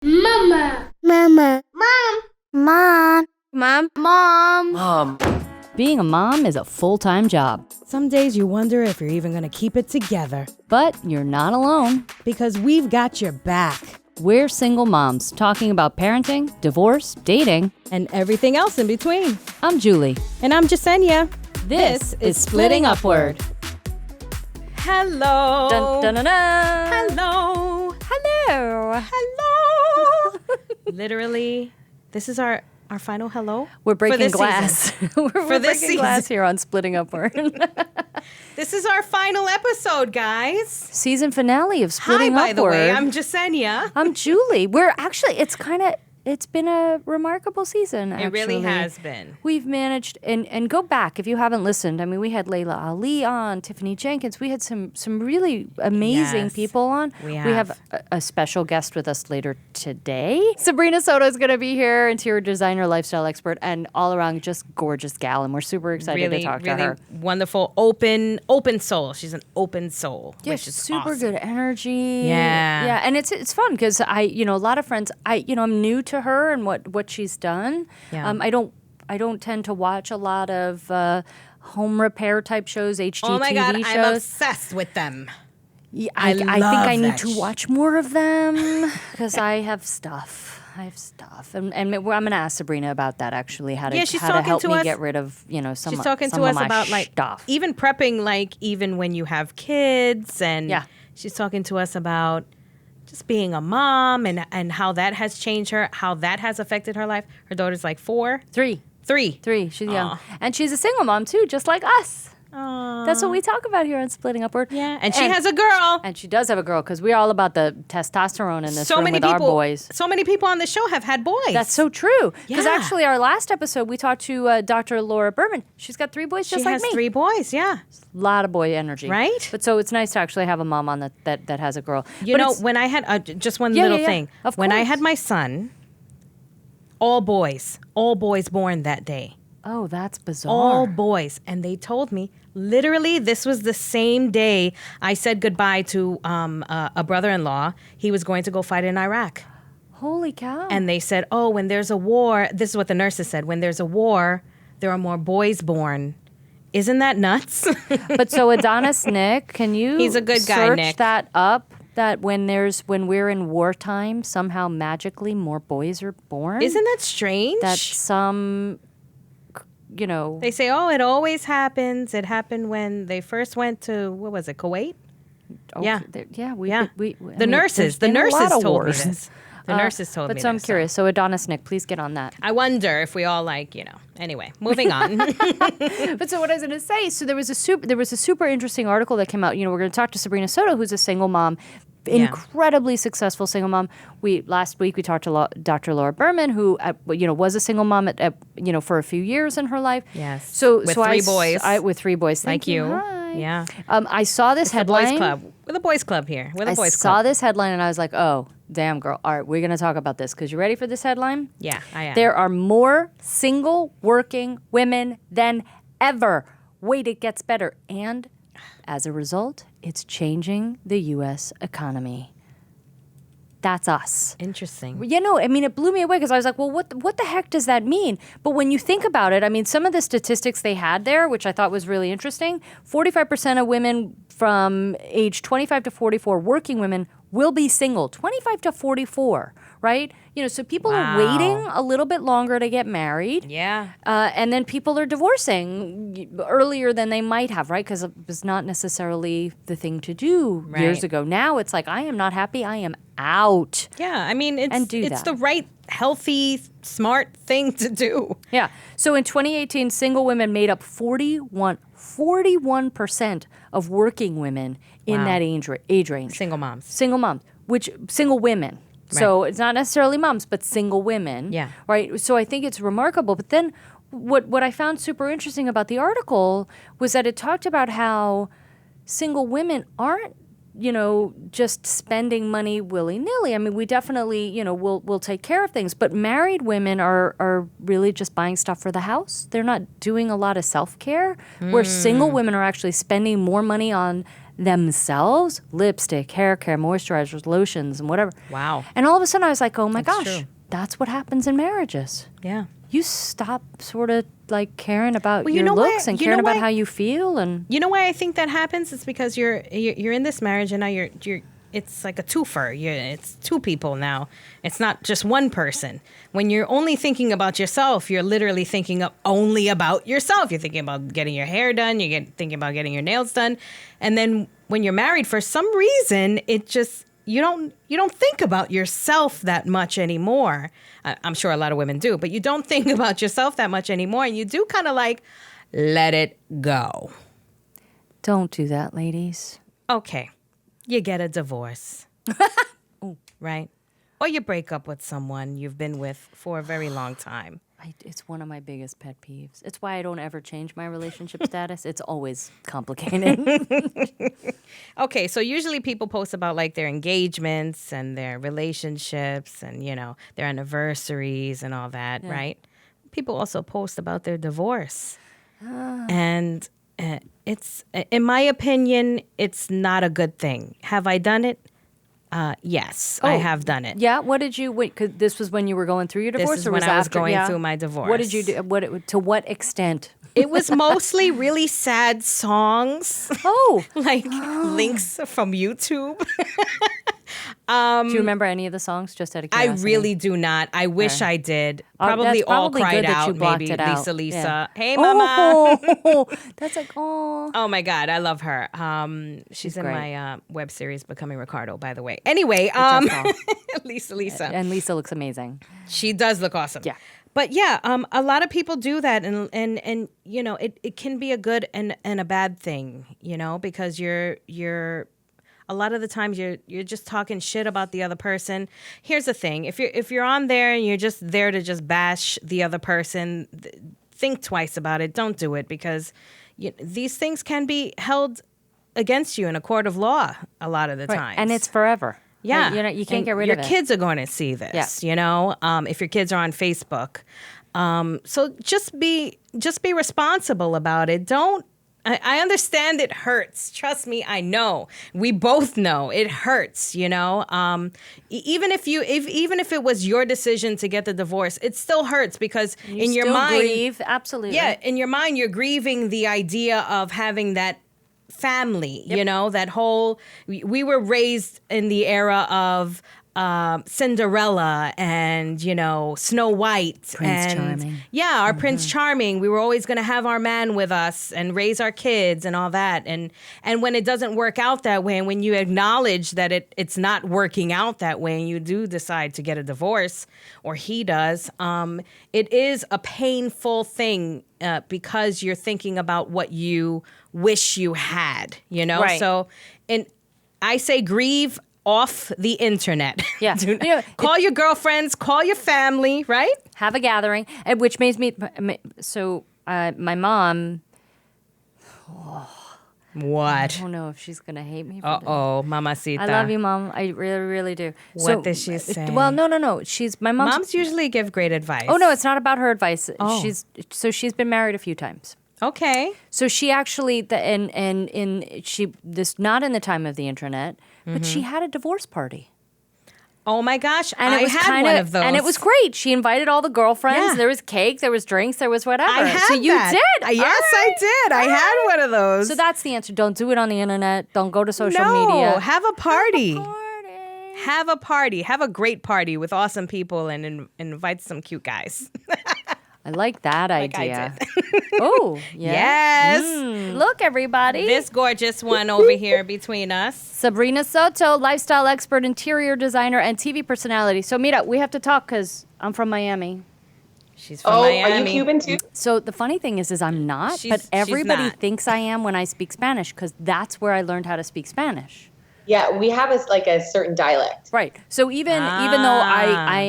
Mama. Mama. Mom. Mom. Mom. Mom. Mom. Being a mom is a full-time job. Some days you wonder if you're even going to keep it together. But you're not alone. Because we've got your back. We're single moms talking about parenting, divorce, dating, And everything else in between. I'm Julie. And I'm Jasenia. This is Splitting Upward. Hello. Dun, dun, dun, dun. Hello. Hello. Hello. Literally, this is our final hello. We're breaking this glass. we're this breaking glass season. here on Splitting Upward. This is our final episode, guys. Season finale of Splitting Hi, by Upward. the way. I'm Jasenia. I'm Julie. It's been a remarkable season, actually. It really has been. We've managed, and go back if you haven't listened. I mean, we had Layla Ali on, Tiffany Jenkins. We had some really amazing Yes, people on. we We have a special guest with us later today. Sabrina Soto is going to be here, interior designer, lifestyle expert, and all around just gorgeous gal. And we're super excited to talk to her. Wonderful, open soul. She's an open soul. Yeah, which is super awesome. good energy. Yeah. Yeah, and it's fun because a lot of friends, I'm new to her and what she's done. Yeah. I don't tend to watch a lot of home repair type shows, HGTV Oh my God, shows. I'm obsessed with them. Yeah, I I think love I need that to shit. watch more of them because I have stuff. And I'm going to ask Sabrina about that actually, how to she's help talking to me us- get rid of, some She's talking some to of us my about stuff. even prepping, even when you have kids, and Yeah. she's talking to us about just being a mom and how that has changed her, how that has affected her life. Her daughter's like 4, 3. 3. She's young. Aw. And she's a single mom too, just like us. Aww. That's what we talk about here on Splitting Upward. Yeah, and she has a girl. And she does have a girl because we're all about the testosterone in this So room many with our people, boys. so many people on the show have had boys. That's so true. Because Yeah. actually, our last episode, we talked to Dr. Laura Berman. She's got 3 boys She just like has me. 3 boys. Yeah. A lot of boy energy. Right? But so it's nice to actually have a mom on that has a girl. You But know, it's- when I had just one Yeah, little yeah, yeah. thing. Of when I course. had my son, all boys born that day. Oh, that's bizarre. All boys. And they told me, literally, this was the same day I said goodbye to a brother-in-law. He was going to go fight in Iraq. Holy cow. And they said, oh, when there's a war, this is what the nurses said, when there's a war, there are more boys born. Isn't that nuts? But so Adonis Nick, can you He's a good guy, search Nick. that up? That when we're in wartime, somehow magically more boys are born? Isn't that strange? That some, They say, oh, it always happens. It happened when they first went to, what was it, Kuwait? Yeah. The nurses told me this. The nurses told me But so I'm this, curious. So Adonis Nick, please get on that. I wonder if we all anyway, moving on. But so what I was going to say, so there was a super interesting article that came out. We're going to talk to Sabrina Soto, who's a single mom, incredibly successful single mom. Last week we talked to Dr. Laura Berman, who was a single mom at for a few years in her life. Yes. So With so 3 boys. with 3 boys. Thank Like you. Hi. Yeah. I saw this The headline. boys club. We're the boys club here. We're the I boys saw club. this headline and I was like, oh, damn, girl. All right, we're going to talk about this because you ready for this headline? Yeah, I am. There are more single working women than ever. Wait, it gets better. And as a result, it's changing the U.S. economy. That's us. Interesting. It blew me away because I was like, well, what the heck does that mean? But when you think about it, some of the statistics they had there, which I thought was really interesting, 45% of women from age 25 to 44, working women, will be single. 25 to 44, right? So people are waiting a little bit longer to get married. Yeah. And then people are divorcing earlier than they might have, right? Because it was not necessarily the thing to do years Right. ago. Now it's like, I am not happy. I am out. Yeah, And do it's that. the right, healthy, smart thing to do. Yeah. So in 2018, single women made up 41% of working women in Wow. that age range. Single moms. Single moms, single women. So it's not necessarily moms, but single women. Yeah. Right. So I think it's remarkable. But then what I found super interesting about the article was that it talked about how single women aren't, just spending money willy-nilly. We definitely, we'll take care of things. But married women are really just buying stuff for the house. They're not doing a lot of self-care. Where single women are actually spending more money on themselves, lipstick, hair care, moisturizers, lotions, and whatever. Wow. And all of a sudden I was like, oh my That's gosh, true. that's what happens in marriages. Yeah. You stop sort of like caring about Well, you your know looks why- and you caring know about why- how you feel. And You know why I think that happens? It's because you're in this marriage and now you're it's like a twofer. It's two people now. It's not just one person. When you're only thinking about yourself, you're literally thinking only about yourself. You're thinking about getting your hair done. You're thinking about getting your nails done. And then when you're married, for some reason, it just you don't think about yourself that much anymore. I'm sure a lot of women do, but you don't think about yourself that much anymore, and you do kind of like let it go. don't do that, ladies. Okay, you get a divorce, right? Or you break up with someone you've been with for a very long time. It's one of my biggest pet peeves. It's why I don't ever change my relationship status. It's always complicated. Okay, so usually people post about like their engagements and their relationships and, their anniversaries and all that, right? People also post about their divorce. And it's, in my opinion, it's not a good thing. Have I done it? Yes, I have done it. Yeah. What did you? Wait, 'cause this was when you were going through your divorce, This is or when was I was after? going Yeah. through my divorce. What did you do? To what extent? It was mostly really sad songs, Oh, like links from YouTube. do you remember any of the songs? Just out of I curiosity. really do not. I wish I did. That's Probably all probably cried good that out. you blocked Maybe it out. Lisa. Yeah. Hey, mama. Oh, that's like oh. Oh my God, I love her. She's in great. my web series Becoming Ricardo, by the way. Anyway, Lisa. And Lisa looks amazing. She does look awesome. Yeah. But yeah, a lot of people do that, and it can be a good and a bad thing, because you're a lot of the times you're just talking shit about the other person. Here's the thing: if you're on there and you're just there to just bash the other person, think twice about it. Don't do it, because these things can be held against you in a court of law a lot of the time. And it's forever. Yeah. You can't get rid of it. Your kids are going to see this, if your kids are on Facebook. So just be responsible about it. I understand it hurts. Trust me, I know. We both know it hurts, even if it was your decision to get the divorce, it still hurts because in your mind, grieve. Absolutely. yeah, in your mind, you're grieving the idea of having that family, that whole, we were raised in the era of Cinderella and, Snow White. Prince Charming. Yeah, our Prince Charming. We were always going to have our man with us and raise our kids and all that. And when it doesn't work out that way, and when you acknowledge that it's not working out that way, and you do decide to get a divorce, or he does, it is a painful thing because you're thinking about what you wish you had, Right. So, and I say grieve off the internet. Yeah. Call your girlfriends, call your family, right? Have a gathering, which makes me so. My mom. What? I don't know if she's gonna hate me. For this. Mamacita. I love you, Mom. I really, really do. What does she say? Well, no. She's my mom's. Moms usually give great advice. Oh no, it's not about her advice. Oh. She's been married a few times. Okay. So she actually this not in the time of the internet, but she had a divorce party. Oh my gosh, And it was had one of those. And it was great. She invited all the girlfriends. Yeah. There was cake, there was drinks, there was whatever. I had so you that. did. Yes, All right. I did. I had one of those. So that's the answer. Don't do it on the internet. Don't go to social no, media. have a party. Party. Have a party. Have a great party with awesome people and invite some cute guys. I like that Like I idea. did. Oh, yeah. Yes. Look, everybody. This gorgeous one over here between us. Sabrina Soto, lifestyle expert, interior designer, and TV personality. So, Mira, we have to talk because I'm from Miami. She's from Miami. Are you Cuban too? So the funny thing is I'm not, She's- but she's everybody not. thinks I am when I speak Spanish because that's where I learned how to speak Spanish. Yeah, we have a certain dialect. Right. So even though I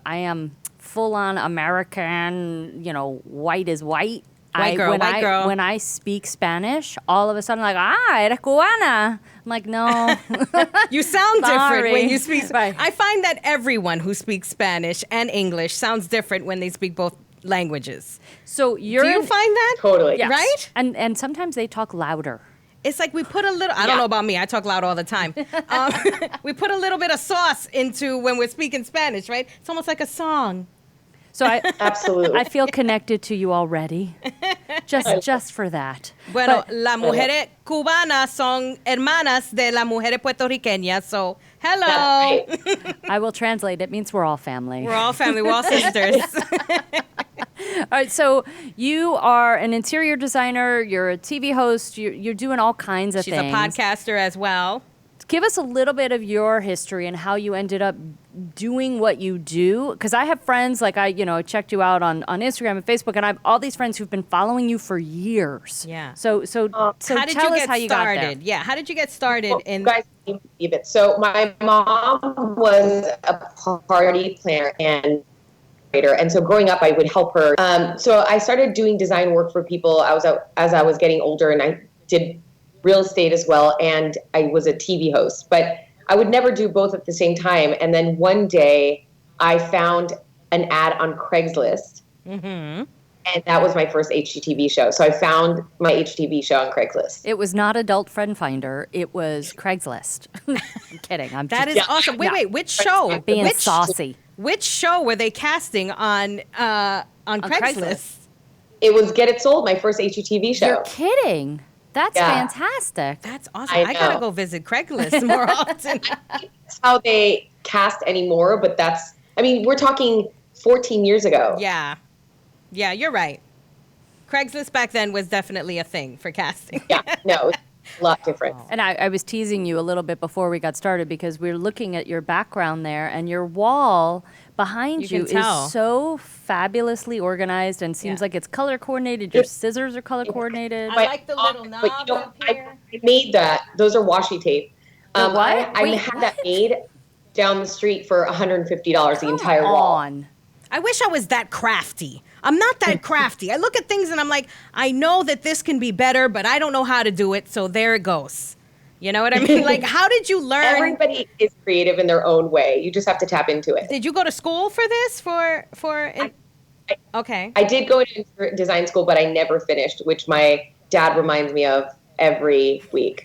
am full on American, white is white. White girl. When I speak Spanish, all of a sudden like, eres cubana. I'm like, no. You sound different Sorry. when you speak. Right. I find that everyone who speaks Spanish and English sounds different when they speak both languages. So you're Do you find that? Totally. Yes. Right? And sometimes they talk louder. It's like we put a little, I don't know about me, I talk loud all the time. We put a little bit of sauce into when we're speaking Spanish, right? It's almost like a song. So Absolutely. I feel connected to you already, just for that. Bueno, las mujeres cubanas son hermanas de las mujeres puertorriqueñas. So, hello. Right. I will translate. It means we're all family. We're all family. We're all sisters. All right. So you are an interior designer. You're a TV host. You're doing all kinds of She's things. a podcaster as well. Give us a little bit of your history and how you ended up doing what you do. Because I have friends, like I checked you out on Instagram and Facebook, and I have all these friends who've been following you for years. Yeah. So how did tell you us get how you started? got there. Yeah. How did you get started? Well, you guys can't believe it. So my mom was a party planner and so growing up, I would help her. So I started doing design work for people as I was getting older, and I did real estate as well, and I was a TV host. But I would never do both at the same time. And then one day, I found an ad on Craigslist, and that was my first HGTV show. So I found my HGTV show on Craigslist. It was not Adult Friend Finder. It was Craigslist. I'm kidding. That is awesome. Wait, which show? I'm being saucy. Which show were they casting on Craigslist? It was Get It Sold, my first HGTV show. You're kidding. That's fantastic. That's awesome. I gotta go visit Craigslist more often. That's how they cast anymore, but we're talking 14 years ago. Yeah, you're right. Craigslist back then was definitely a thing for casting. Yeah, no, it's a lot different. And I was teasing you a little bit before we got started because we were looking at your background there, and your wall behind you is so fabulously organized and seems like it's color coordinated. Your scissors are color coordinated. I like the little knob up here. I made that. Those are washi tape. What? I had that made down the street for $150 the entire wall. I wish I was that crafty. I'm not that crafty. I look at things and I'm like, I know that this can be better, but I don't know how to do it, so there it goes. You know what I mean? Like, how did you learn? Everybody is creative in their own way. You just have to tap into it. Did you go to school for this? Okay. I did go to design school, but I never finished, which my dad reminds me of every week.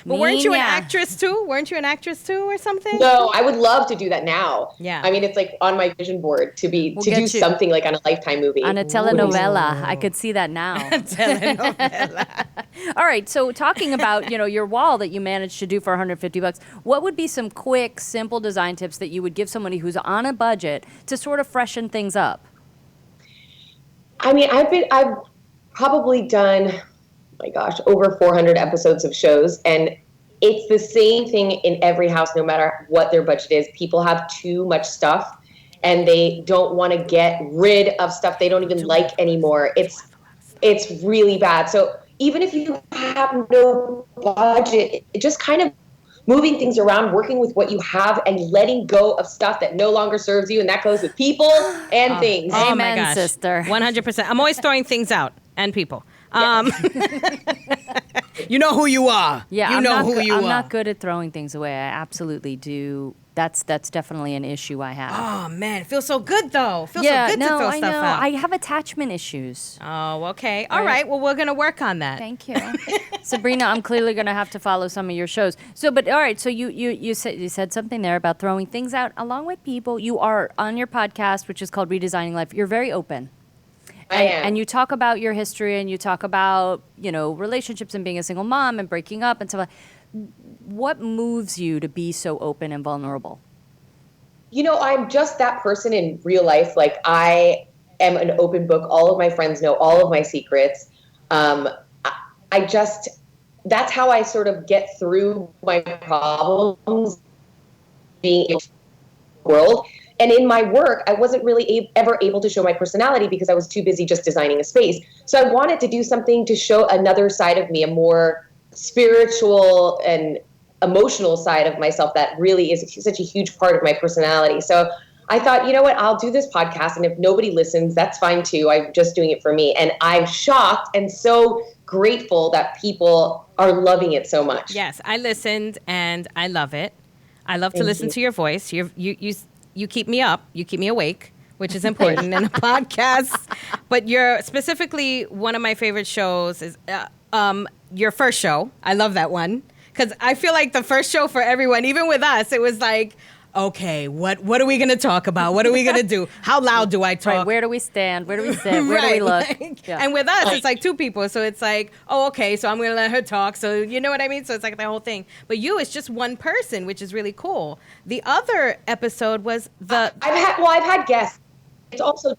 But weren't you an actress too? Weren't you an actress too or something? No, I would love to do that now. Yeah. I mean, it's like on my vision board to do something like on a Lifetime movie. On a telenovela. I could see that now. Telenovela. All right. So talking about, your wall that you managed to do for $150, what would be some quick, simple design tips that you would give somebody who's on a budget to sort of freshen things up? I mean, I've probably done, my gosh, over 400 episodes of shows, and it's the same thing in every house, no matter what their budget is. People have too much stuff, and they don't want to get rid of stuff they don't even like anymore. It's really bad. So even if you have no budget, just kind of moving things around, working with what you have, and letting go of stuff that no longer serves you, and that goes with people and things. Oh Amen, my gosh. sister. 100%. I'm always throwing things out and people. You know who you are. Yeah, I'm not good at throwing things away. I absolutely do. That's definitely an issue I have. Oh man, it feels so good though. It feels so good to throw stuff out. I have attachment issues. Oh, okay. All right. Well, we're gonna work on that. Thank you, Sabrina. I'm clearly gonna have to follow some of your shows. So, but all right. So you said something there about throwing things out along with people. You are on your podcast, which is called Redesigning Life. You're very open. I am. And you talk about your history, and you talk about, relationships and being a single mom and breaking up and stuff. What moves you to be so open and vulnerable? I'm just that person in real life. Like, I am an open book. All of my friends know all of my secrets. That's how I sort of get through my problems being in the world. And in my work, I wasn't really ever able to show my personality because I was too busy just designing a space. So I wanted to do something to show another side of me, a more spiritual and emotional side of myself that really is such a huge part of my personality. So I thought, you know what, I'll do this podcast, and if nobody listens, that's fine too. I'm just doing it for me. And I'm shocked and so grateful that people are loving it so much. Yes, I listened and I love it. I love to listen to your voice. You keep me up. You keep me awake, which is important in a podcast. But you're specifically one of my favorite shows is your first show. I love that one. Because I feel like the first show for everyone, even with us, it was like, okay, what are we going to talk about? What are we going to do? How loud do I talk? Right, where do we stand? Where do we sit? Where do we look? And with us, it's like two people. So it's like, oh, okay, so I'm going to let her talk. So you know what I mean? So it's like the whole thing. But you, it's just one person, which is really cool. The other episode was I've had guests. It's also,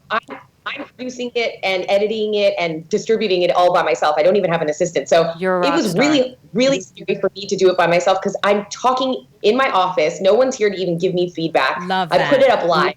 I'm producing it and editing it and distributing it all by myself. I don't even have an assistant. So it was really, really scary for me to do it by myself because I'm talking in my office. No one's here to even give me feedback. Love that. I put it up live.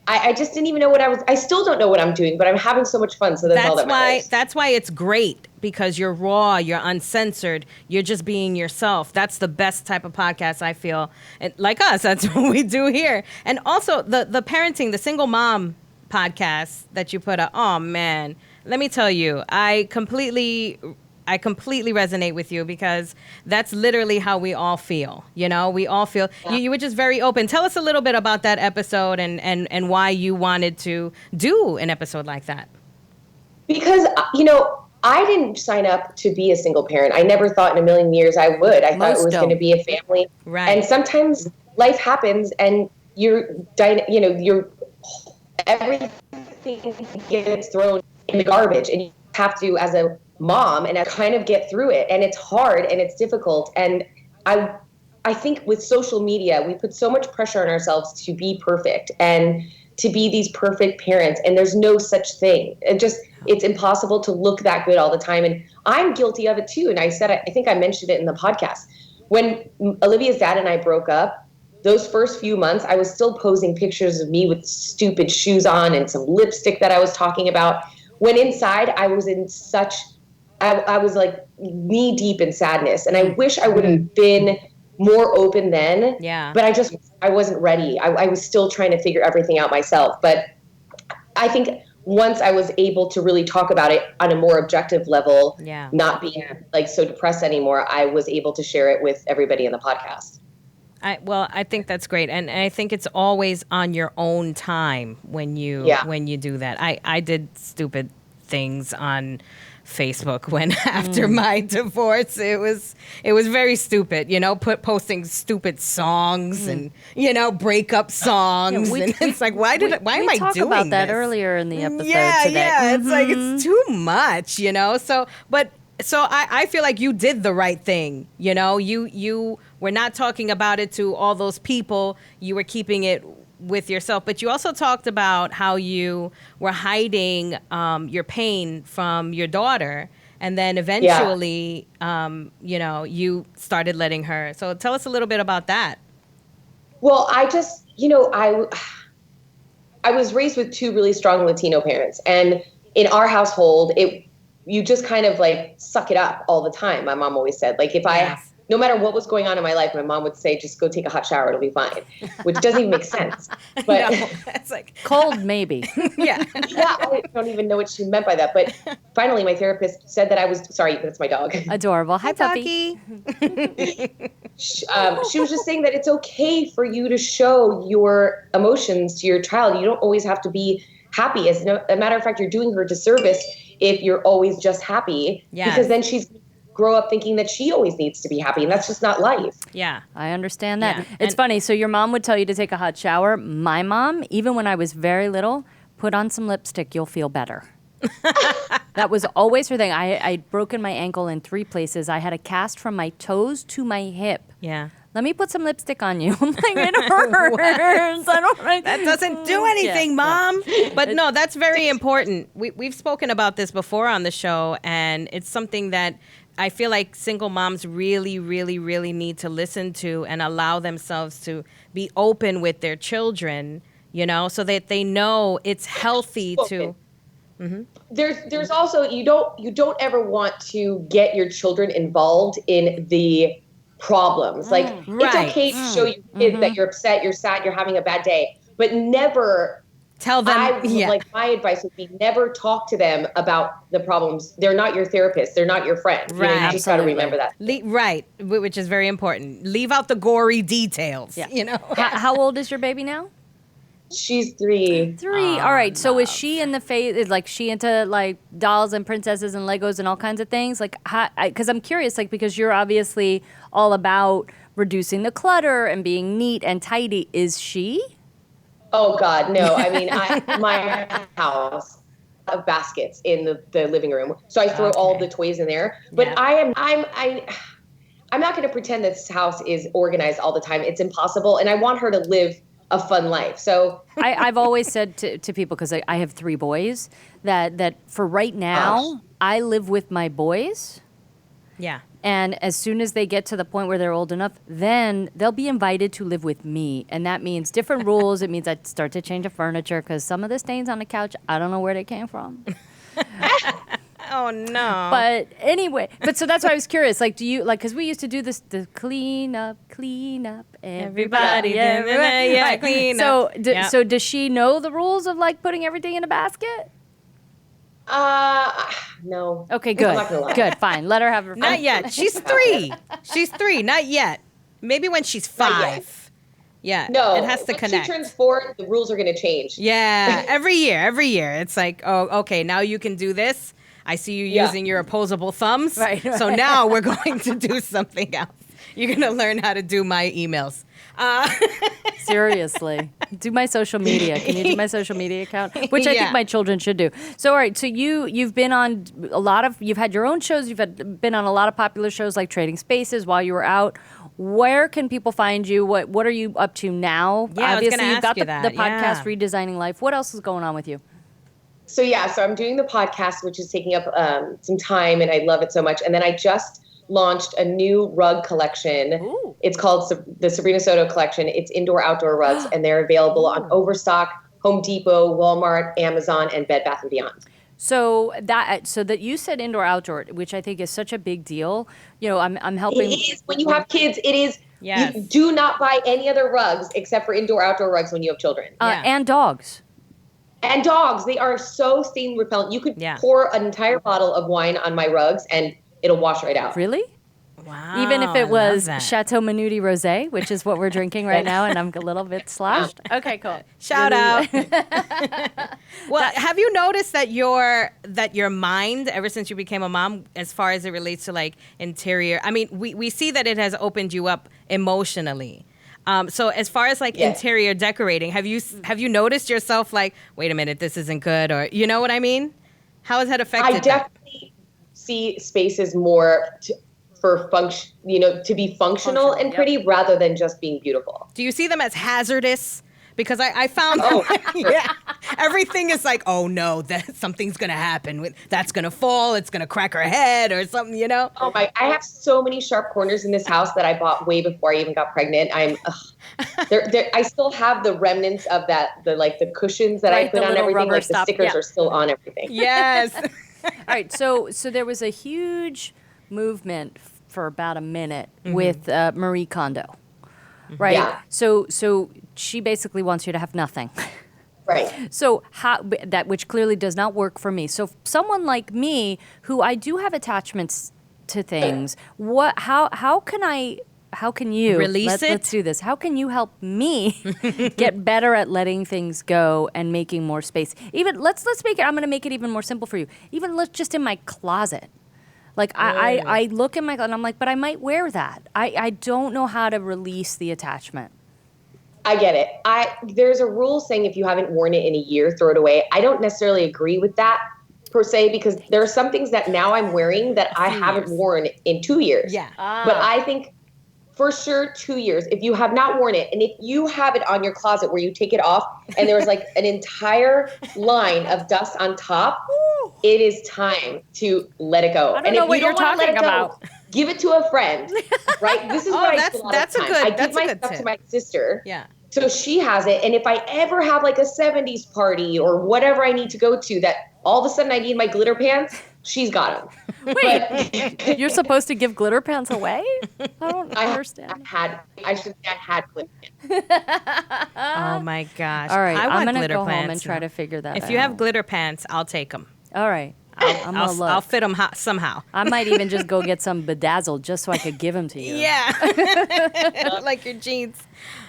I just didn't even know I still don't know what I'm doing, but I'm having so much fun. So that's all that matters. That's why it's great because you're raw, you're uncensored, you're just being yourself. That's the best type of podcast, I feel. And like us, that's what we do here. And also the parenting, the single mom podcast that you put up. Oh man, let me tell you, I completely resonate with you because that's literally how we all feel. You know, we all feel. You were just very open. Tell us a little bit about that episode and why you wanted to do an episode like that. Because I didn't sign up to be a single parent. I never thought in a million years I would. I thought it was going to be a family. Right. And sometimes life happens and everything gets thrown in the garbage and you have to, as a mom, and I kind of get through it. And it's hard and it's difficult. And I think with social media, we put so much pressure on ourselves to be perfect and to be these perfect parents. And there's no such thing. It's impossible to look that good all the time. And I'm guilty of it too. And I think I mentioned it in the podcast. When Olivia's dad and I broke up, those first few months, I was still posting pictures of me with stupid shoes on and some lipstick that I was talking about. When inside, I was in I was like knee deep in sadness. And I wish I would have been more open then. Yeah. But I wasn't ready. I was still trying to figure everything out myself. But I think once I was able to really talk about it on a more objective level, not being like so depressed anymore, I was able to share it with everybody in the podcast. I think that's great. And I think it's always on your own time when you do that. I did stupid things on Facebook when after my divorce, it was very stupid, posting stupid songs and, breakup songs. And it's like, why am I doing this? We talked about that earlier in the episode today. Yeah. It's like, it's too much, So I feel like you did the right thing. You were not talking about it to all those people. You were keeping it with yourself. But you also talked about how you were hiding your pain from your daughter. And then eventually, you started letting her. So tell us a little bit about that. Well, I just, I was raised with two really strong Latino parents. And in our household, you just kind of like suck it up all the time. My mom always said, like, no matter what was going on in my life, my mom would say, just go take a hot shower. It'll be fine, which doesn't even make sense. But no, it's like cold, maybe. Yeah, I don't even know what she meant by that. But finally, my therapist said that I was, sorry, that's my dog. Adorable. Hi, puppy. She was just saying that it's okay for you to show your emotions to your child. You don't always have to be happy. As a matter of fact, you're doing her a disservice if you're always just happy, because then she's grow up thinking that she always needs to be happy, and that's just not life. Yeah. I understand that. Yeah. It's funny. So your mom would tell you to take a hot shower. My mom, even when I was very little, put on some lipstick, you'll feel better. That was always her thing. I'd broken my ankle in 3 places. I had a cast from my toes to my hip. Yeah. Let me put some lipstick on you. I'm like, it hurts. I don't like that. Doesn't do anything, Mom. Yeah. But no, that's very important. We've spoken about this before on the show, and it's something that I feel like single moms really, really, really need to listen to and allow themselves to be open with their children, so that they know it's healthy to. Mm-hmm. There's also you don't ever want to get your children involved in the problems. Like it's okay to show your kids that you're upset, you're sad, you're having a bad day, but never tell them. Like my advice would be never talk to them about the problems. They're not your therapist. They're not your friend. Right. You just got to remember that. Right, which is very important. Leave out the gory details. Yeah. How old is your baby now? She's 3. 3. All right. So is she in the phase? Is like she into like dolls and princesses and Legos and all kinds of things? Like, because I'm curious, like because you're obviously all about reducing the clutter and being neat and tidy. Is she? Oh God, no. I mean, my house of baskets in the living room, so I throw all the toys in there. But yeah. I'm not going to pretend that this house is organized all the time. It's impossible, and I want her to live a fun life. So I've always said to people, because I have 3 boys, that for right now, I live with my boys. Yeah. And as soon as they get to the point where they're old enough, then they'll be invited to live with me. And that means different rules. It means I start to change the furniture because some of the stains on the couch, I don't know where they came from. Oh, no. But anyway, so that's why I was curious. Like, do you, like, because we used to do this, the clean up, everybody. Yeah, clean up. So does she know the rules of, like, putting everything in a basket? No. Okay, good. I'm not gonna lie. Good, fine. Let her have her fun. Not yet. She's 3. She's 3. Not yet. Maybe when she's 5. Yeah. No. It has to connect. When she turns 4, the rules are going to change. Yeah. Every year. It's like, oh, okay, now you can do this. I see you using your opposable thumbs. Right. So now we're going to do something else. You're going to learn how to do my emails. Seriously. Do my social media. Can you do my social media account? Which I think my children should do. So, all right. So you've been on you've had your own shows. You've been on a lot of popular shows like Trading Spaces while you were out. Where can people find you? What are you up to now? Yeah, obviously, you've got the podcast Redesigning Life. What else is going on with you? So I'm doing the podcast, which is taking up some time, and I love it so much. And then I just launched a new rug collection. Ooh. It's called the Sabrina Soto collection. It's indoor-outdoor rugs, and they're available on Overstock, Home Depot, Walmart, Amazon, and Bed Bath & Beyond. So that you said indoor-outdoor, which I think is such a big deal. You know, I'm helping. It is. When you have kids, it is. Yes. You do not buy any other rugs except for indoor-outdoor rugs when you have children. And dogs. And dogs, they are so stain repellent. You could pour an entire bottle of wine on my rugs and it'll wash right out. Really? Wow. Even if it was Chateau Minuti Rosé, which is what we're drinking right now, and I'm a little bit sloshed. Okay, cool. Shout out. Well, have you noticed that your mind, ever since you became a mom, as far as it relates to like interior, I mean, we see that it has opened you up emotionally. So as far as like interior decorating, have you noticed yourself like, wait a minute, this isn't good, or you know what I mean? How has that affected? I definitely see spaces more for function, to be functional and pretty rather than just being beautiful. Do you see them as hazardous? Because I found everything is like, oh no, something's gonna happen. That's gonna fall. It's gonna crack her head or something, Oh my! I have so many sharp corners in this house that I bought way before I even got pregnant. I still have the remnants of that, the cushions that I put on everything. Like the stickers are still on everything. Yes. All right. So there was a huge movement for about a minute with Marie Kondo. Right. Yeah. So she basically wants you to have nothing. Right. So which clearly does not work for me. So someone like me, who I do have attachments to things, how can you release it? Let's do this. How can you help me get better at letting things go and making more space? Even let's make it. I'm going to make it even more simple for you. Even just in my closet. Like, I look in my closet and I'm like, but I might wear that. I don't know how to release the attachment. I get it. There's a rule saying if you haven't worn it in a year, throw it away. I don't necessarily agree with that per se, because there are some things that now I'm wearing that I haven't worn in 2 years. Yeah. But I think for sure 2 years, if you have not worn it, and if you have it on your closet where you take it off and there was like an entire line of dust on top, it is time to let it go. I don't know what you're talking about. Give it to a friend, right? This is what I do a lot of time. I give my stuff to my sister. Yeah. So she has it. And if I ever have like a 70s party or whatever I need to go to that all of a sudden I need my glitter pants, she's got them. Wait, you're supposed to give glitter pants away? I don't understand. I should say I had glitter pants. Oh my gosh. All right, I'm going to go home and try to figure that out. If you have glitter pants, I'll take them. All right. I'll fit them somehow. I might even just go get some bedazzled just so I could give them to you. Yeah. Like your jeans.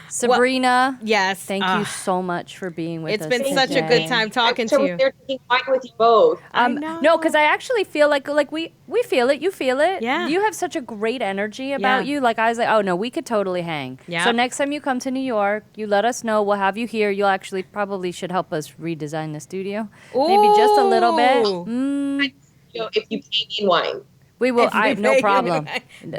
Sabrina. Well, yes. Thank you so much for being with us. It's been such a good time talking to you. They're taking wine with you both. I know. No, because I actually feel like we feel it. You feel it. Yeah. You have such a great energy about you. Like I was like, oh no, we could totally hang. Yeah. So next time you come to New York, you let us know. We'll have you here. You'll actually probably should help us redesign the studio. Ooh. Maybe just a little bit. If you pay me in wine. We will. No problem.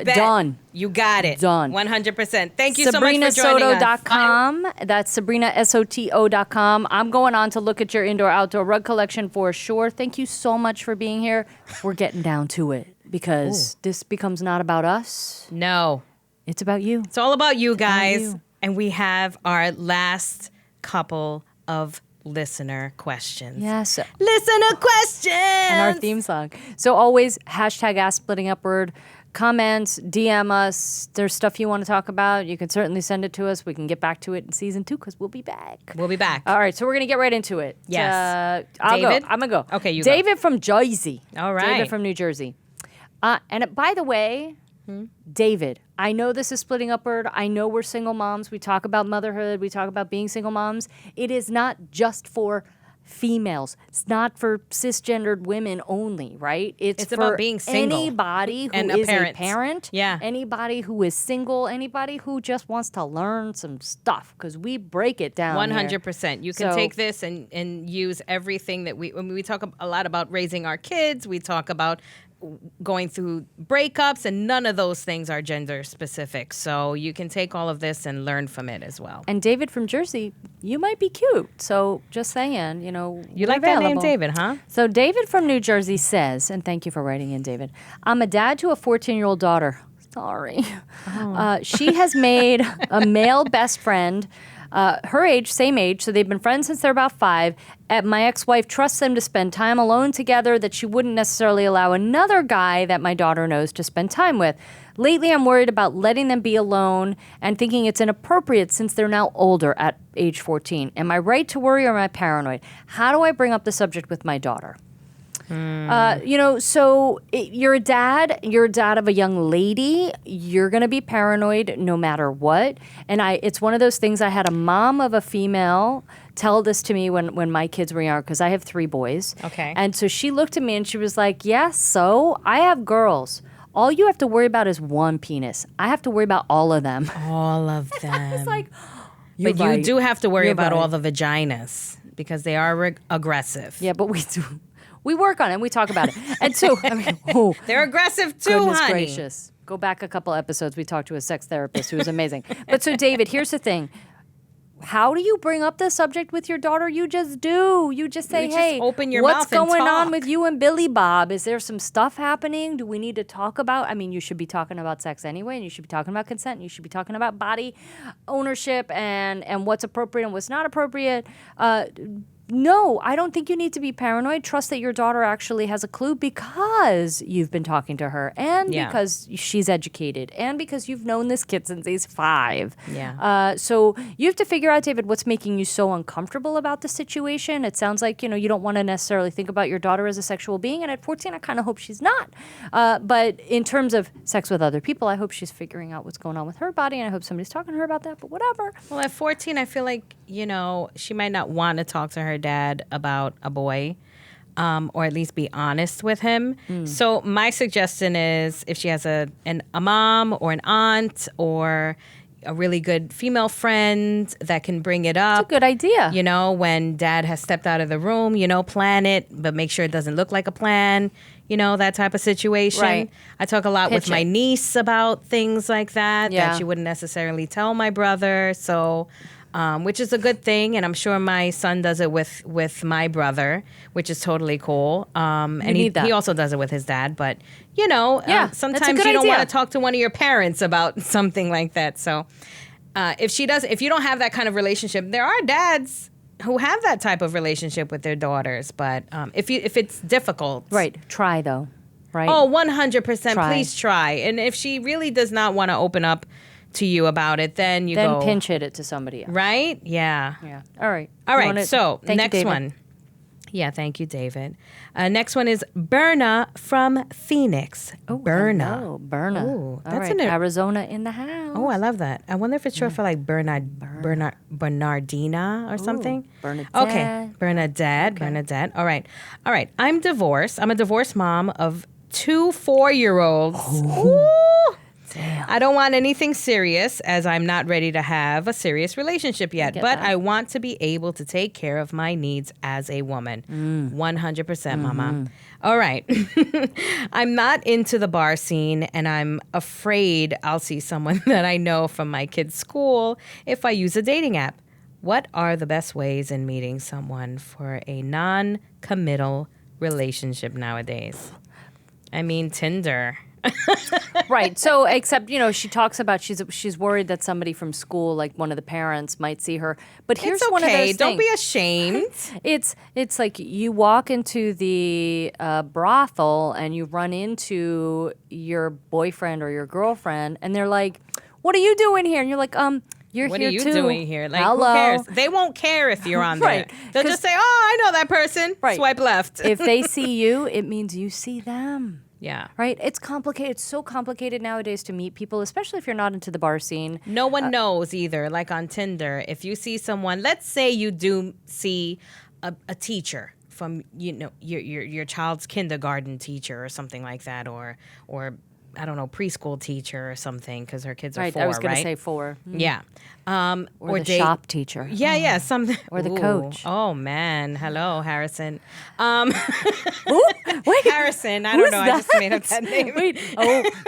Done. You got it. Done. 100%. Thank you so much for joining us. SabrinaSoto.com. That's SabrinaSoto.com. I'm going on to look at your indoor-outdoor rug collection for sure. Thank you so much for being here. We're getting down to it because this becomes not about us. No. It's about you. It's all about you guys. And we have our last couple of listener questions. Yes. Listener questions. And our theme song. So always hashtag Ask Splitting Upward. Comments, DM us. There's stuff you want to talk about. You can certainly send it to us. We can get back to it in season 2 because we'll be back. We'll be back. All right. So we're going to get right into it. Yes. David? I'm going to go. Okay, you David go. from Jersey. All right. David from New Jersey. And by the way, David, I know this is Splitting Upward. I know we're single moms. We talk about motherhood. We talk about being single moms. It is not just for females. It's not for cisgendered women only, right? It's for about being single. Anybody who And is a a parent. Yeah. Anybody who is single. Anybody who just wants to learn some stuff because we break it down 100%. You can take this and use everything that when we talk a lot about raising our kids. We talk about going through breakups, and none of those things are gender specific. So you can take all of this and learn from it as well. And David from Jersey, you might be cute. So just saying, you know, you like that name, David, huh? So David from New Jersey says, and thank you for writing in, David, I'm a dad to a 14-year-old daughter. Sorry. She has made a male best friend. Her age, same age, so they've been friends since they're about 5. My ex-wife trusts them to spend time alone together that she wouldn't necessarily allow another guy that my daughter knows to spend time with. Lately, I'm worried about letting them be alone and thinking it's inappropriate since they're now older at age 14. Am I right to worry or am I paranoid? How do I bring up the subject with my daughter? You're a dad of a young lady. You're going to be paranoid no matter what. And it's one of those things. I had a mom of a female tell this to me when my kids were young, because I have 3 boys. Okay. And so she looked at me and she was like, yes, so I have girls. All you have to worry about is one penis. I have to worry about all of them. All of them. I was like, but you do have to worry about all the vaginas because they are aggressive. Yeah, but we do. We work on it and we talk about it. And so, they're aggressive too, goodness honey. gracious. Go back a couple episodes. We talked to a sex therapist who was amazing. But so, David, here's the thing. How do you bring up the subject with your daughter? You just do. You just say, hey, open your what's mouth and going on talk. with you and Billy Bob? Is there some stuff happening? Do we need to talk about? I mean, you should be talking about sex anyway, and you should be talking about consent, and you should be talking about body ownership and what's appropriate and what's not appropriate. No, I don't think you need to be paranoid. Trust that your daughter actually has a clue because you've been talking to her and because she's educated and because you've known this kid since he's 5. Yeah. So you have to figure out, David, what's making you so uncomfortable about the situation. It sounds like, you don't want to necessarily think about your daughter as a sexual being. And at 14, I kind of hope she's not. But in terms of sex with other people, I hope she's figuring out what's going on with her body. And I hope somebody's talking to her about that, but whatever. Well, at 14, I feel like, she might not want to talk to her dad about a boy, or at least be honest with him. So my suggestion is if she has a mom or an aunt or a really good female friend that can bring it up. It's a good idea. When dad has stepped out of the room, plan it, but make sure it doesn't look like a plan. That type of situation. Right. I talk a lot with my niece about things like that she wouldn't necessarily tell my brother. So which is a good thing, and I'm sure my son does it with my brother, which is totally cool. And he also does it with his dad, but sometimes you don't want to talk to one of your parents about something like that. So if you don't have that kind of relationship, there are dads who have that type of relationship with their daughters, but if it's difficult, right? Try though, right? Oh, 100%. Please try, and if she really does not want to open up to you about it, then go pinch hit it to somebody else. Right? Yeah. Yeah. All right. So next one. Yeah, thank you, David. Next one is Berna from Phoenix. Oh, Berna. hello, Berna. Ooh, All that's right, Arizona in the house. Oh, I love that. I wonder if it's short for like Bernardina or something. Bernadette. Okay, Bernadette. Okay. Bernadette. All right. I'm divorced. I'm a divorced mom of 2 4-year-olds. Ooh. Damn. I don't want anything serious as I'm not ready to have a serious relationship yet, but that. I want to be able to take care of my needs as a woman. 100%, mama. All right. I'm not into the bar scene and I'm afraid I'll see someone that I know from my kid's school if I use a dating app. What are the best ways in meeting someone for a non-committal relationship nowadays? I mean, Tinder. Right. So, except, she talks about she's worried that somebody from school, like one of the parents, might see her. But here's It's one of those okay. things. Don't be ashamed. It's like you walk into the brothel and you run into your boyfriend or your girlfriend, and they're like, "What are you doing here?" And you're like, You're what here are you too. doing here? Like, Hello. who cares? They won't care if you're on Right. there. They'll just say, "Oh, I know that person." Right. Swipe left. If they see you, it means you see them. Yeah. Right? It's complicated. It's so complicated nowadays to meet people, especially if you're not into the bar scene. No one knows either. Like on Tinder, if you see someone, let's say you do see a teacher from your child's kindergarten teacher or something like that, or I don't know, preschool teacher or something, because her kids are Right, 4, I was going right? to say 4. Yeah. Or the shop teacher. Yeah, something. Or the Ooh. coach. Oh man, hello, Harrison. Ooh, wait. Harrison, I don't Who's know. that? I just made up that name. Wait,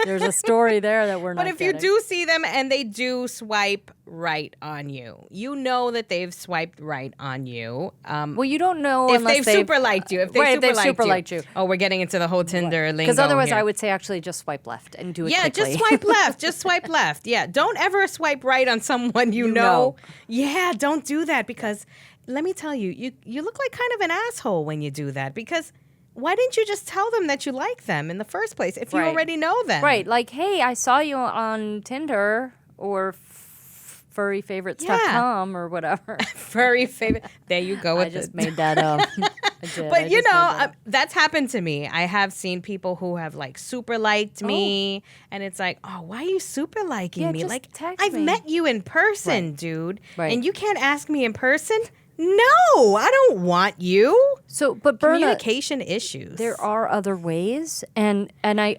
there's a story there that we're not But if you getting. do see them and they do swipe right on you, you know that they've swiped right on you. Well, you don't know if unless they've super liked you. If they've super liked you. Oh, we're getting into the whole Tinder lingo. Because otherwise, here. I would say actually just swipe left and do it Yeah, quickly. just swipe left. Just swipe left. Yeah, don't ever swipe right on someone you know. Yeah, don't do that, because let me tell you, you look like kind of an asshole when you do that, because why didn't you just tell them that you like them in the first place if you already know them? Right, like, hey, I saw you on Tinder or furryfavorites.com or whatever. Furry favorite. There you go with I just made that up. But that's happened to me. I have seen people who have like super liked me, and it's like, oh, why are you super liking me? just Like, text I've me. met you in person, dude, Right. and you can't ask me in person. No, I don't want you. So, but Berna, Communication issues. there are other ways, and I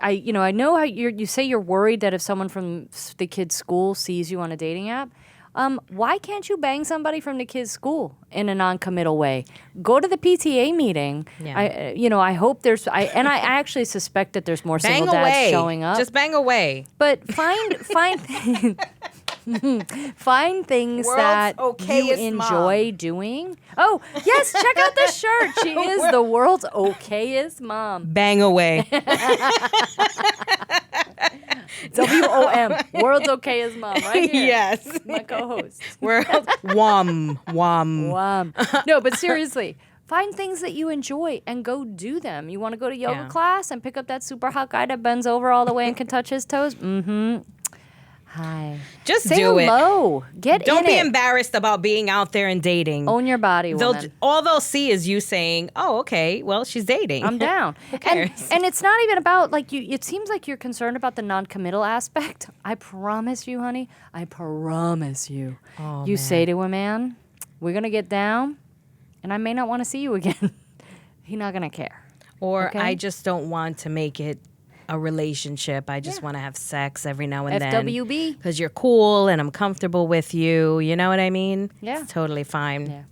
know how you say you're worried that if someone from the kid's school sees you on a dating app. Why can't you bang somebody from the kid's school in a non-committal way? Go to the PTA meeting. Yeah. I hope there's. I actually suspect that there's more bang single dads away. showing up. Just bang away. But find find things World's that you okayest enjoy doing. Oh yes, check out this shirt. She is the world's okayest mom. Bang away. WOM, world's okayest mom, right here. Yes. My co-host. World wom. No, but seriously, find things that you enjoy and go do them. You want to go to yoga class and pick up that super hot guy that bends over all the way and can touch his toes? Mm-hmm. Hi. Just Say do hello. Get Don't in be it. embarrassed about being out there and dating. Own your body, woman. All they'll see is you saying, "Oh, okay, well, she's dating." I'm down. Who cares? And it's not even about like you. It seems like you're concerned about the non-committal aspect. I promise you, honey. I promise you. Oh, You man. say to a man, "We're gonna get down, and I may not want to see you again." He's not gonna care. Or Okay? I just don't want to make it a relationship. I just want to have sex every now and then. FWB. Because you're cool and I'm comfortable with you. You know what I mean? Yeah. It's totally fine. Yeah.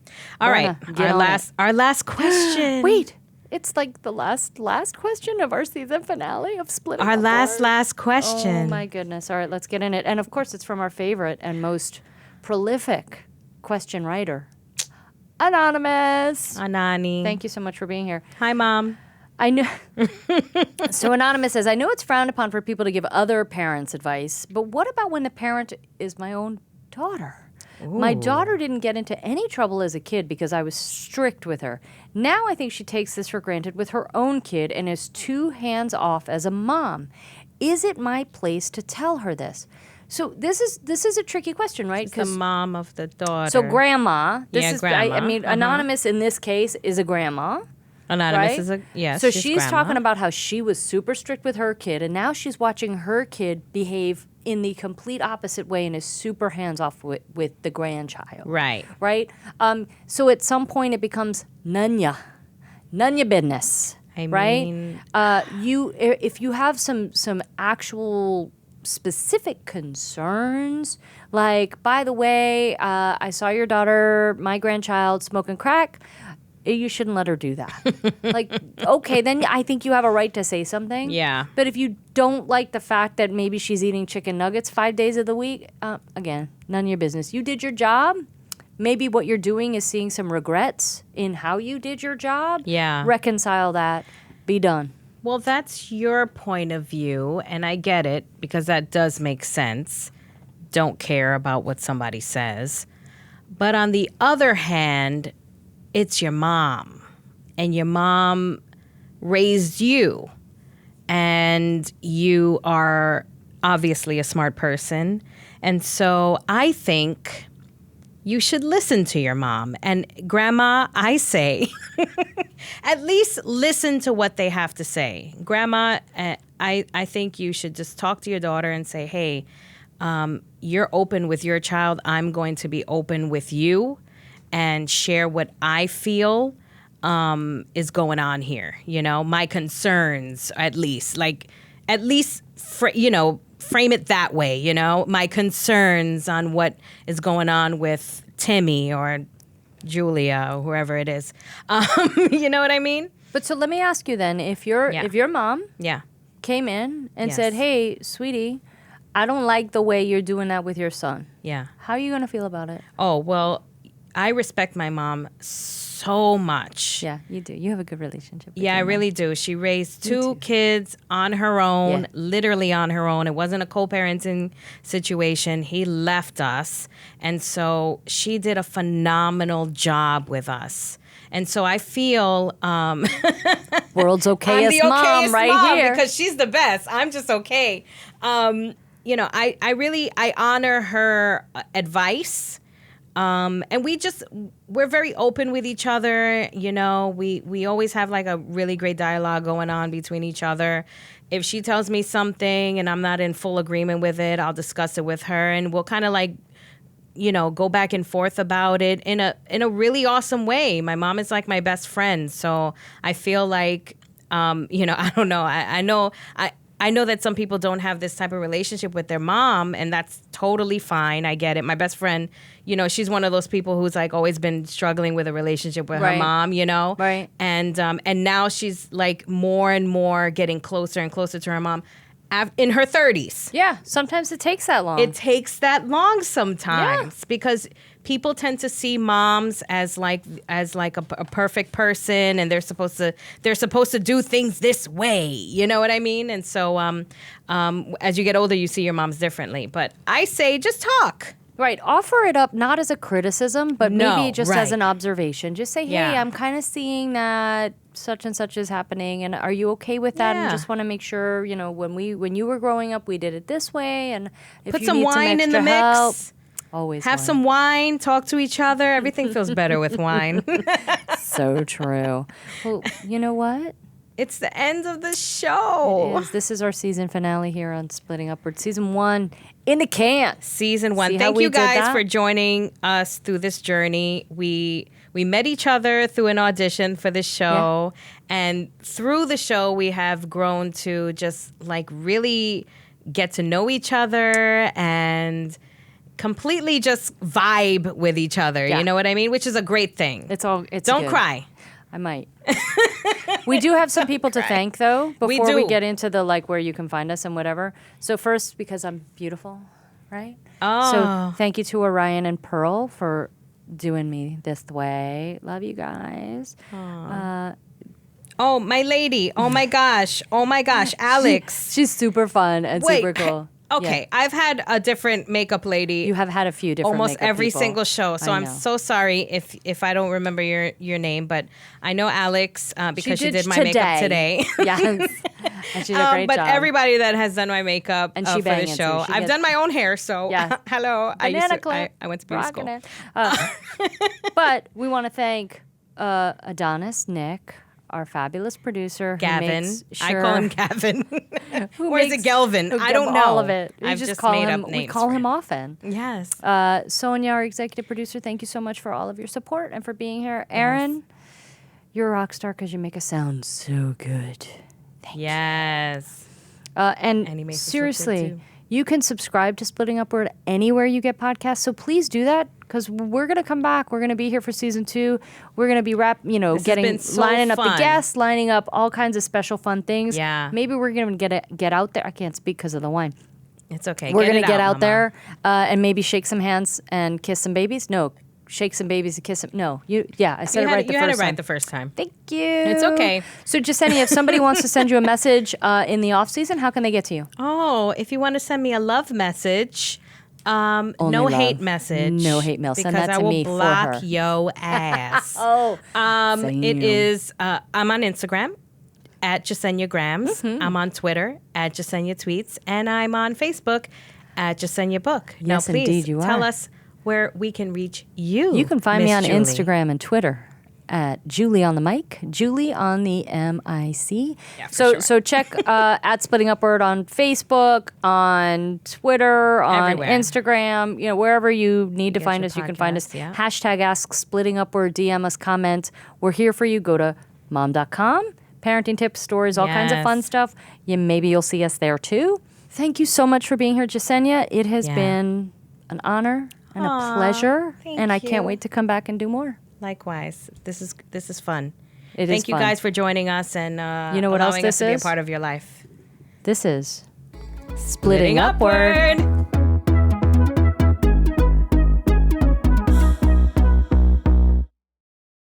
All right. Berna, get on Our last question. Wait, it's like the last question of our season finale of Splitting Our Apart. last question. Oh my goodness! All right, let's get in it. And of course, it's from our favorite and most prolific question writer, Anonymous. Anani. Thank you so much for being here. Hi, Mom. I know. So Anonymous says, I know it's frowned upon for people to give other parents advice, but what about when the parent is my own daughter? My daughter didn't get into any trouble as a kid because I was strict with her. Now I think she takes this for granted with her own kid and is too hands off as a mom. Is it my place to tell her this? So this is a tricky question, right? Because the mom of the daughter. So grandma. Grandma. I mean, anonymous in this case is a grandma. Anonymous right? Yes. So she's talking about how she was super strict with her kid, and now she's watching her kid behave in the complete opposite way and is super hands off with the grandchild. Right. Right. So at some point it becomes none ya business. Right. If you have some actual specific concerns, like, by the way, I saw your daughter, my grandchild, smoking crack. You shouldn't let her do that. Like, okay, then I think you have a right to say something. Yeah. But if you don't like the fact that maybe she's eating chicken nuggets 5 days of the week, again, none of your business. You did your job. Maybe what you're doing is seeing some regrets in how you did your job. Yeah. Reconcile that. Be done. Well, that's your point of view, and I get it because that does make sense. Don't care about what somebody says. But on the other hand, it's your mom, and your mom raised you, and you are obviously a smart person. And so I think you should listen to your mom. And grandma, I say, at least listen to what they have to say. Grandma, I think you should just talk to your daughter and say, hey, you're open with your child. I'm going to be open with you and share what I feel is going on here. You know, my concerns, at least. Frame it that way, you know? My concerns on what is going on with Timmy or Julia or whoever it is. You know what I mean? But so let me ask you then, if your mom came in and said, hey, sweetie, I don't like the way you're doing that with your son. Yeah. How are you going to feel about it? Oh, well, I respect my mom so much. Yeah, you do. You have a good relationship with Yeah, I your really mom. do. She raised two kids on her own, literally on her own. It wasn't a co-parenting situation. He left us. And so she did a phenomenal job with us. And so I feel world's okayest I'm the mom right mom here, because she's the best. I'm just okay. You know, I honor her advice. And we're very open with each other. You know, we always have like a really great dialogue going on between each other. If she tells me something and I'm not in full agreement with it, I'll discuss it with her, and we'll kind of like, you know, go back and forth about it in a really awesome way. My mom is like my best friend. So I feel like, you know, I don't know. I know that some people don't have this type of relationship with their mom, and that's totally fine. I get it. My best friend, you know, she's one of those people who's like always been struggling with a relationship with her mom, you know? Right. And now she's like more and more getting closer and closer to her mom in her 30s. Yeah, sometimes it takes that long. It takes that long sometimes because people tend to see moms as like a perfect person, and they're supposed to do things this way. You know what I mean? And so as you get older, you see your moms differently. But I say just talk. Right. Offer it up not as a criticism, but maybe just as an observation. Just say, hey, I'm kind of seeing that such and such is happening, and are you okay with that? And just want to make sure, you know, when you were growing up, we did it this way, and if put you some need wine some in the help, mix. always have wine. some wine. Talk to each other. Everything feels better with wine. So true. Well, you know what? It's the end of the show. It is. This is our season finale here on Splitting Upward. Season 1 in the can. Season 1. Thank you guys for joining us through this journey. We met each other through an audition for this show. And through the show, we have grown to just like really get to know each other and completely just vibe with each other. You know what I mean? Which is a great thing. Don't good. cry. I might. We do have some people to thank, though, before we get into the like where you can find us and whatever. So first, because I'm beautiful, right? Oh. So thank you to Orion and Pearl for doing me this way. Love you guys. Oh, my lady. Oh, my gosh. Oh, my gosh. Alex. She's super fun and super cool. Okay, I've had a different makeup lady. You have had a few different almost makeup every people. single show. So I'm so sorry if I don't remember your name, but I know Alex because she did my makeup today. Yes. And she did a great but job. everybody that has done my makeup And for the show, I've done my own hair, so hello. I went to beauty school. But we want to thank Adonis, Nick, our fabulous producer, Gavin. Who makes sure, I call him Gavin. Or is it Gelvin? I don't know. All of it. I've just call made him, up names. We call him often. Yes. Sonia, our executive producer, thank you so much for all of your support and for being here. Aaron, you're a rock star because you make us sound so good. Thank you. And seriously, you can subscribe to Splitting Upward anywhere you get podcasts. So please do that because we're going to come back. We're going to be here for season 2. We're going to be lining up the guests, lining up all kinds of special fun things. Yeah. Maybe we're going to get out there. I can't speak because of the wine. It's okay. We're going to get out there and maybe shake some hands and kiss some babies. No. Shake some babies and kiss them. No, I said it right the first time. You had it right the first time. Thank you. It's okay. So, Jasenia, if somebody wants to send you a message in the off season, how can they get to you? Oh, if you want to send me a love message, no hate message. No hate mail. Send that to me for her. Because I will block yo ass. It is. I'm on Instagram at Jasenia Grams. Mm-hmm. I'm on Twitter at Jasenia Tweets, and I'm on Facebook at Jasenia Book. Yes, now, please indeed, you tell are. us where we can reach you. You can find me on Julie. Instagram and Twitter at Julie on the mic, Julie on the MIC. Yeah, so check at Splitting Upward on Facebook, on Twitter, on Everywhere. Instagram, wherever you need to find us, you can find us. Yeah. Hashtag Ask Splitting Upward, DM us, comment. We're here for you. Go to mom.com, parenting tips, stories, all kinds of fun stuff. Maybe you'll see us there too. Thank you so much for being here, Jasenia. It has been an honor and a pleasure, and I can't wait to come back and do more. Likewise, this is fun. Thank you guys for joining us and you know what else allowing us this to be a is? part of your life. This is Splitting Upward.